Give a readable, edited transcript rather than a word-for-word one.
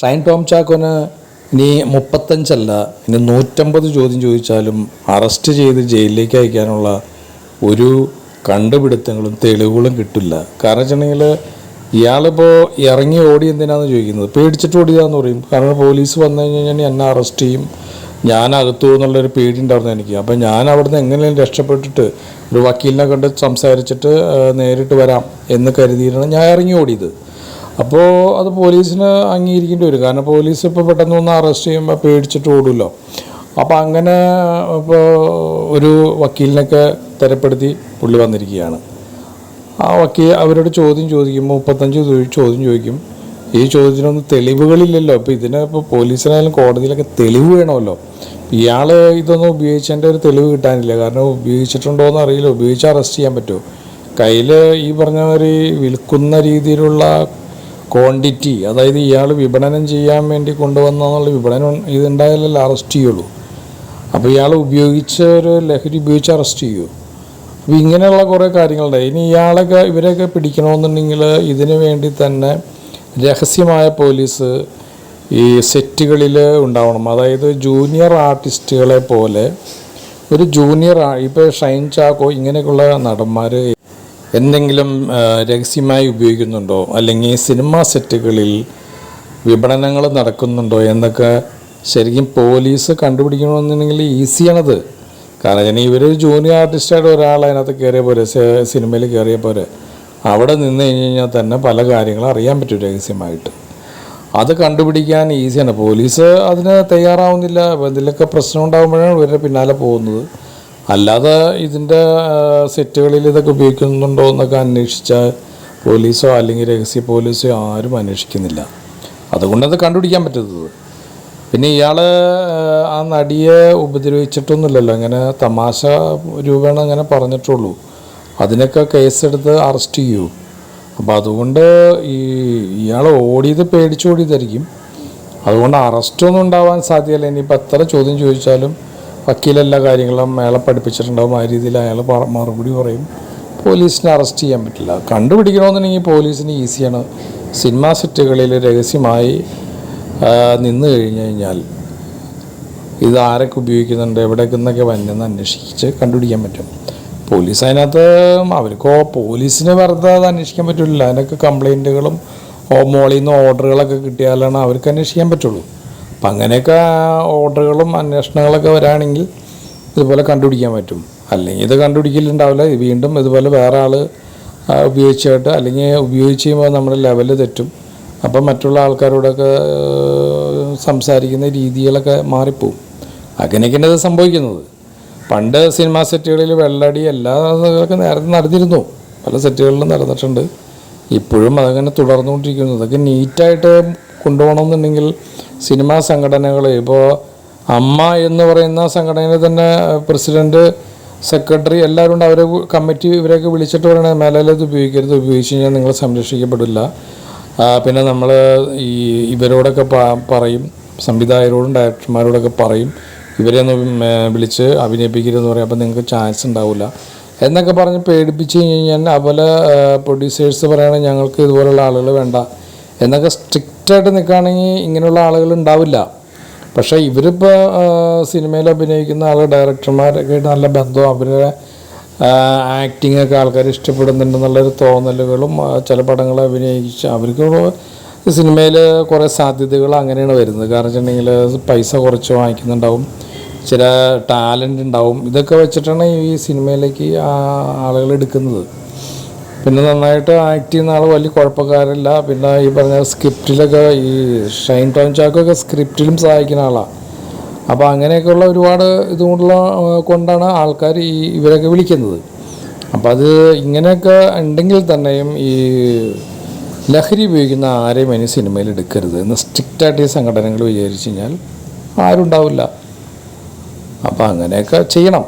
ഷൈൻ ടോം ചാക്കോന് ഇനി 35 ഇനി 150 ചോദ്യം ചോദിച്ചാലും അറസ്റ്റ് ചെയ്ത് ജയിലിലേക്ക് അയക്കാനുള്ള ഒരു കണ്ടുപിടുത്തങ്ങളും തെളിവുകളും കിട്ടില്ല. കാരണം വെച്ചിട്ടുണ്ടെങ്കിൽ ഇയാളിപ്പോൾ ഇറങ്ങി ഓടി എന്തിനാണെന്ന് ചോദിക്കുന്നത്, പേടിച്ചിട്ട് ഓടിയതാന്ന് പറയും. കാരണം പോലീസ് വന്നു കഴിഞ്ഞാൽ എന്നെ അറസ്റ്റ് ചെയ്യും, ഞാൻ അകത്തു എന്നുള്ളൊരു പേടി ഉണ്ടായിരുന്നു എനിക്ക്. അപ്പം ഞാൻ അവിടുന്ന് എങ്ങനെയും രക്ഷപ്പെട്ടിട്ട് ഒരു വക്കീലിനെ കണ്ട് സംസാരിച്ചിട്ട് നേരിട്ട് വരാം എന്ന് കരുതിയിട്ടാണ് ഞാൻ ഇറങ്ങി ഓടിയത്. അപ്പോൾ അത് പോലീസിന് അംഗീകരിക്കേണ്ടി വരും. കാരണം പോലീസ് ഇപ്പോൾ പെട്ടെന്ന് ഒന്ന് അറസ്റ്റ് ചെയ്യുമ്പോൾ പേടിച്ചിട്ട് ഓടുമല്ലോ. അപ്പോൾ അങ്ങനെ ഇപ്പോൾ ഒരു വക്കീലിനൊക്കെ തരപ്പെടുത്തി പുള്ളി വന്നിരിക്കുകയാണ്. ആ വക്കീൽ അവരോട് ചോദ്യം ചോദിക്കുമ്പോൾ 35 ചോദ്യം ചോദിക്കും. ഈ ചോദ്യത്തിനൊന്നും തെളിവുകളില്ലല്ലോ. ഇപ്പോൾ ഇപ്പോൾ പോലീസിനായാലും കോടതിയിലൊക്കെ തെളിവ് വേണമല്ലോ. ഇയാൾ ഇതൊന്നും ഉപയോഗിച്ചതിൻ്റെ ഒരു തെളിവ് കിട്ടാനില്ല. കാരണം ഉപയോഗിച്ചിട്ടുണ്ടോ എന്ന് അറിയില്ല. ഉപയോഗിച്ച് അറസ്റ്റ് ചെയ്യാൻ പറ്റുമോ? കയ്യിൽ ഈ പറഞ്ഞ മാതിരി വിൽക്കുന്ന രീതിയിലുള്ള ക്വാണ്ടിറ്റി, അതായത് ഇയാൾ വിപണനം ചെയ്യാൻ വേണ്ടി കൊണ്ടുവന്നുള്ള വിപണനം ഇതുണ്ടായാലല്ലേ അറസ്റ്റ് ചെയ്യുള്ളൂ. അപ്പോൾ ഇയാൾ ഉപയോഗിച്ച ഒരു ലഹരി ഉപയോഗിച്ച് അറസ്റ്റ് ചെയ്യൂ. അപ്പോൾ ഇങ്ങനെയുള്ള കുറേ കാര്യങ്ങളുണ്ട്. ഇനി ഇവരെയൊക്കെ പിടിക്കണമെന്നുണ്ടെങ്കിൽ ഇതിനു വേണ്ടി തന്നെ രഹസ്യമായ പോലീസ് ഈ സെറ്റുകളിൽ ഉണ്ടാവണം. അതായത് ജൂനിയർ ആർട്ടിസ്റ്റുകളെ പോലെ ഒരു ഇപ്പോൾ ഷൈൻ ചാക്കോ ഇങ്ങനെയൊക്കെയുള്ള നടന്മാർ എന്തെങ്കിലും രഹസ്യമായി ഉപയോഗിക്കുന്നുണ്ടോ, അല്ലെങ്കിൽ സിനിമാ സെറ്റുകളിൽ വിപണനങ്ങൾ നടക്കുന്നുണ്ടോ എന്നൊക്കെ ശരിക്കും പോലീസ് കണ്ടുപിടിക്കണമെന്നുണ്ടെങ്കിൽ ഈസിയാണത്. കാരണം ഇവർ ജൂനിയർ ആർട്ടിസ്റ്റായിട്ട് ഒരാൾ അതിനകത്ത് കയറിയ പോലെ, സിനിമയിൽ കയറിയ പോലെ അവിടെ നിന്ന് കഴിഞ്ഞാൽ തന്നെ പല കാര്യങ്ങളും അറിയാൻ പറ്റും രഹസ്യമായിട്ട്. അത് കണ്ടുപിടിക്കാൻ ഈസിയാണ്. പോലീസ് അതിന് തയ്യാറാവുന്നില്ല. ഇതിലൊക്കെ പ്രശ്നം ഉണ്ടാകുമ്പോഴാണ് ഇവരുടെ പിന്നാലെ പോകുന്നത്. അല്ലാതെ ഇതിൻ്റെ സെറ്റുകളിൽ ഇതൊക്കെ ഉപയോഗിക്കുന്നുണ്ടോ എന്നൊക്കെ അന്വേഷിച്ചാൽ പോലീസോ അല്ലെങ്കിൽ രഹസ്യ പോലീസോ ആരും അന്വേഷിക്കുന്നില്ല. അതുകൊണ്ടത് കണ്ടുപിടിക്കാൻ പറ്റുന്നത്. പിന്നെ ഇയാൾ ആ നടിയെ ഉപദ്രവിച്ചിട്ടൊന്നുമില്ലല്ലോ, അങ്ങനെ തമാശ രൂപേണ അങ്ങനെ പറഞ്ഞിട്ടുള്ളൂ. അതിനൊക്കെ കേസെടുത്ത് അറസ്റ്റ് ചെയ്യൂ. അപ്പോൾ അതുകൊണ്ട് ഇയാൾ ഓടിയത് പേടിച്ചോടിയതായിരിക്കും. അതുകൊണ്ട് അറസ്റ്റൊന്നും ഉണ്ടാവാൻ സാധ്യമല്ല. ഇനിയിപ്പോൾ എത്ര ചോദ്യം ചോദിച്ചാലും വക്കീലെല്ലാ കാര്യങ്ങളും അയാളെ പഠിപ്പിച്ചിട്ടുണ്ടാവും. ആ രീതിയിൽ അയാൾ മറുപടി പറയും. പോലീസിനെ അറസ്റ്റ് ചെയ്യാൻ പറ്റില്ല. കണ്ടുപിടിക്കണമെന്നുണ്ടെങ്കിൽ പോലീസിന് ഈസിയാണ്. സിനിമാ സെറ്റുകളിൽ രഹസ്യമായി നിന്ന് കഴിഞ്ഞാൽ ഇത് ആരൊക്കെ ഉപയോഗിക്കുന്നുണ്ട്, എവിടേക്ക് നിന്നൊക്കെ വന്നെന്ന് അന്വേഷിച്ച് കണ്ടുപിടിക്കാൻ പറ്റും. പോലീസ് അതിനകത്ത് പോലീസിന് വെറുതെ അത് അന്വേഷിക്കാൻ പറ്റില്ല. അതിനൊക്കെ കംപ്ലൈൻറ്റുകളും മോളിൽ നിന്ന് ഓർഡറുകളൊക്കെ കിട്ടിയാലാണ് അവർക്ക് അന്വേഷിക്കാൻ പറ്റുള്ളൂ. അപ്പം അങ്ങനെയൊക്കെ ഓർഡറുകളും അന്വേഷണങ്ങളൊക്കെ വരാണെങ്കിൽ ഇതുപോലെ കണ്ടുപിടിക്കാൻ പറ്റും. അല്ലെങ്കിൽ ഇത് കണ്ടുപിടിക്കലുണ്ടാവില്ല. വീണ്ടും ഇതുപോലെ വേറെ ആൾ ഉപയോഗിച്ചായിട്ട്, അല്ലെങ്കിൽ ഉപയോഗിച്ച് കഴിയുമ്പോൾ നമ്മുടെ ലെവല് തെറ്റും. അപ്പം മറ്റുള്ള ആൾക്കാരോടൊക്കെ സംസാരിക്കുന്ന രീതികളൊക്കെ മാറിപ്പോവും. അങ്ങനെയൊക്കെയാണ് ഇത് സംഭവിക്കുന്നത്. പണ്ട് സിനിമാ സെറ്റുകളിൽ വെള്ളടി എല്ലാ ഇതൊക്കെ നേരത്തെ നടന്നിരുന്നു, പല സെറ്റുകളിലും നടന്നിട്ടുണ്ട്. ഇപ്പോഴും അതങ്ങനെ തുടർന്നുകൊണ്ടിരിക്കുന്നു. ഇതൊക്കെ നീറ്റായിട്ട് കൊണ്ടുപോകണമെന്നുണ്ടെങ്കിൽ സിനിമാ സംഘടനകൾ, ഇപ്പോൾ അമ്മ എന്ന് പറയുന്ന സംഘടനയിൽ തന്നെ പ്രസിഡൻറ്റ്, സെക്രട്ടറി എല്ലാവരും ഉണ്ട്. അവരെ കമ്മിറ്റി ഇവരെയൊക്കെ വിളിച്ചിട്ട് പറയണത് മേലത് ഉപയോഗിക്കരുത്, ഉപയോഗിച്ച് കഴിഞ്ഞാൽ നിങ്ങൾ സംരക്ഷിക്കപ്പെടില്ല. പിന്നെ നമ്മൾ ഇവരോടൊക്കെ പറയും, സംവിധായകരോടും ഡയറക്ടർമാരോടൊക്കെ പറയും, ഇവരെ ഒന്ന് വിളിച്ച് അഭിനയിപ്പിക്കരുതെന്ന് പറയും. അപ്പോൾ നിങ്ങൾക്ക് ചാൻസ് ഉണ്ടാവില്ല എന്നൊക്കെ പറഞ്ഞ് പേടിപ്പിച്ച് കഴിഞ്ഞാൽ അതുപോലെ പ്രൊഡ്യൂസേഴ്സ് പറയുകയാണെങ്കിൽ ഞങ്ങൾക്ക് ഇതുപോലുള്ള ആളുകൾ വേണ്ട എന്നൊക്കെ സ്ട്രിക്റ്റായിട്ട് നിൽക്കുകയാണെങ്കിൽ ഇങ്ങനെയുള്ള ആളുകൾ ഉണ്ടാവില്ല. പക്ഷേ ഇവരിപ്പോൾ സിനിമയിൽ അഭിനയിക്കുന്ന ഡയറക്ടർമാരൊക്കെ ആയിട്ട് നല്ല ബന്ധവും അവരുടെ ആക്ടിങ്ങൊക്കെ ആൾക്കാർ ഇഷ്ടപ്പെടുന്നുണ്ടെന്നുള്ളൊരു തോന്നലുകളും ചില പടങ്ങൾ അഭിനയിച്ച് അവർക്ക് സിനിമയിൽ കുറേ സാധ്യതകൾ അങ്ങനെയാണ് വരുന്നത്. കാരണം വെച്ചിട്ടുണ്ടെങ്കിൽ പൈസ കുറച്ച് വാങ്ങിക്കുന്നുണ്ടാവും, ചില ടാലൻ്റ് ഉണ്ടാവും. ഇതൊക്കെ വെച്ചിട്ടാണ് ഈ സിനിമയിലേക്ക് ആളുകൾ എടുക്കുന്നത്. പിന്നെ നന്നായിട്ട് ആക്ട് ചെയ്യുന്ന ആൾ വലിയ കുഴപ്പക്കാരില്ല. പിന്നെ ഈ പറഞ്ഞ സ്ക്രിപ്റ്റിലൊക്കെ ഈ ഷൈൻ ടോം ചാക്കോയൊക്കെ സ്ക്രിപ്റ്റിലും സഹായിക്കുന്ന ആളാണ്. അപ്പോൾ അങ്ങനെയൊക്കെയുള്ള ഒരുപാട് കൊണ്ടാണ് ആൾക്കാർ ഇവരൊക്കെ വിളിക്കുന്നത്. അപ്പോൾ അത് ഇങ്ങനെയൊക്കെ ഉണ്ടെങ്കിൽ തന്നെയും ഈ ലഹരി ഉപയോഗിക്കുന്ന ആരെയും ഇനി സിനിമയിൽ എടുക്കരുത് എന്ന് സ്ട്രിക്റ്റായിട്ട് ഈ സംഘടനകൾ വിചാരിച്ചു കഴിഞ്ഞാൽ ആരും ഉണ്ടാവില്ല. അപ്പോൾ അങ്ങനെയൊക്കെ ചെയ്യണം.